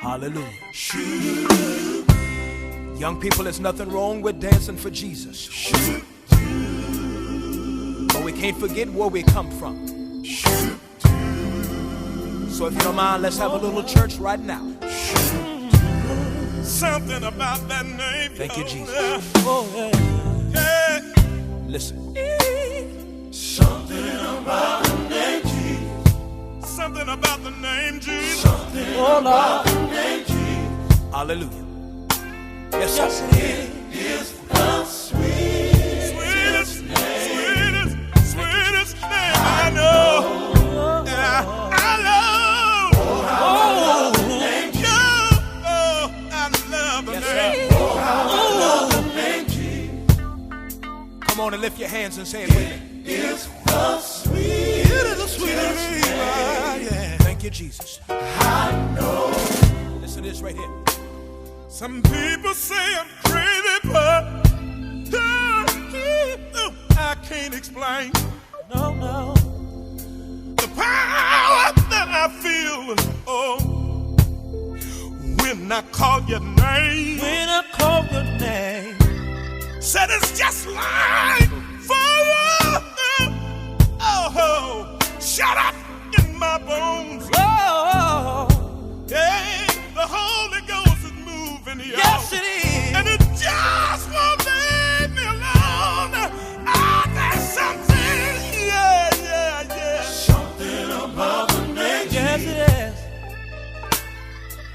Hallelujah. Young people, there's nothing wrong with dancing for Jesus. But we can't forget where we come from. So if you don't mind, let's have a little church right now. Something about that name. Thank you, Jesus. Oh, yeah. Listen. Something about the name Jesus. Something about the name Jesus. Something about the name Jesus. Hallelujah. Yes, sir. It is the sweetest name I know. Yeah, I love. The name Jesus. Oh, I love the name. The name Jesus. Come on and lift your hands and say it with me. It's the sweetest. It is the sweetest name. Yeah. Thank you, Jesus. I know. Listen to this right here. Some people say I'm crazy, but I can't explain. No. The power that I feel, oh, when I call your name. When I call your name. Said it's just like fire. Oh, shut up in my bones. Oh, Hey, the Holy Ghost is moving here. yes it is. And it just won't leave me alone. Ah, there's something, yeah. Something about the name. Yes it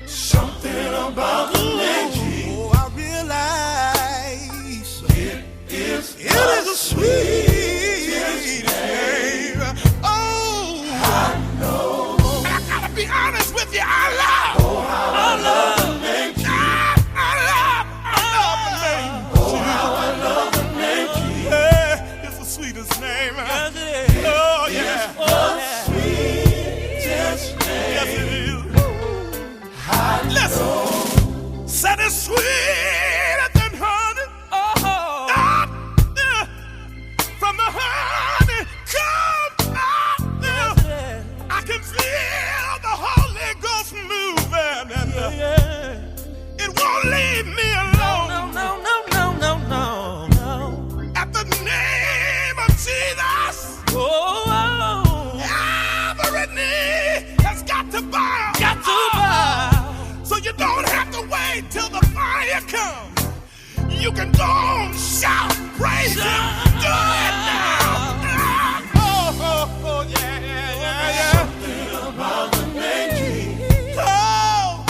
is. Something about the name. Oh, I realize it is a sweet name. Oh, I know. And I gotta be honest with you, I love the name. I love the name. Oh, how I love the name. Yeah, it's the sweetest name. Yes it is. Oh, yeah. Oh, yeah. Sweetest name. Yes, it is. Listen. Said it's sweeter than honey. Oh, From the honey comes out. yes I can feel the Holy Ghost moving, and yeah. it won't leave me alone. No. At the name of Jesus, Oh, every knee has got to bow. got to bow. So you don't have to wait till the fire comes. You can go on, shout, praise Him, do it now. Oh, yeah. Something about the name Jesus. Oh.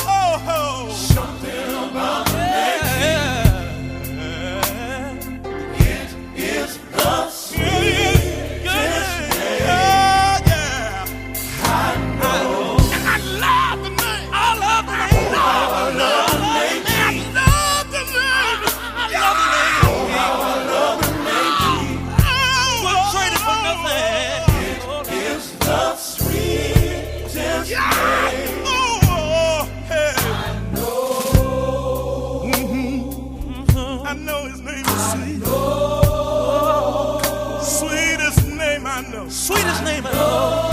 Something about the name Jesus. It is the sweetest name. Oh, yeah. I know. And I love the name. I love the name. I love the name. I love the name. I love the name. Wouldn't trade it for nothing. It is the sweetest name. Oh, hey. I know His name is sweet. Sweetest name I know. Sweetest name I know.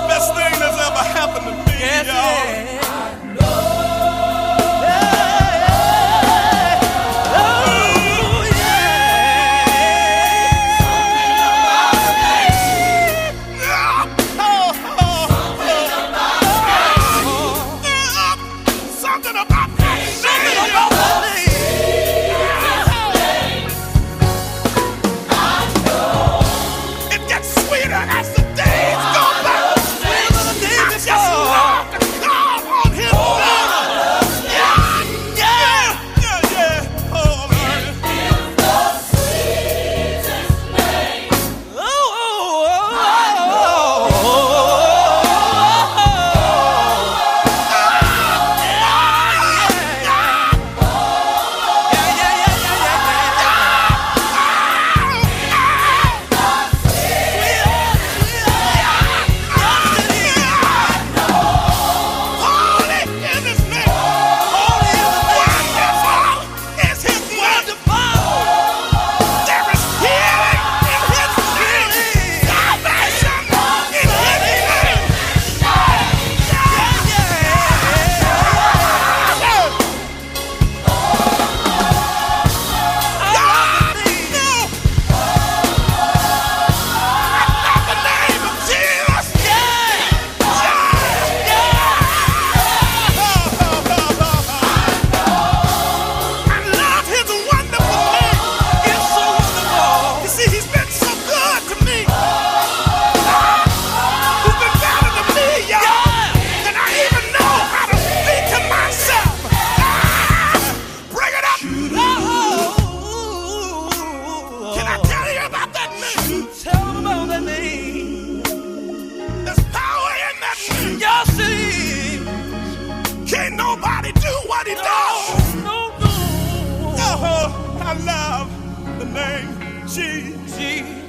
Best thing that's ever happened to me, Yes y'all. it is. Something about that name. It gets sweeter as the day I love the name Jesus.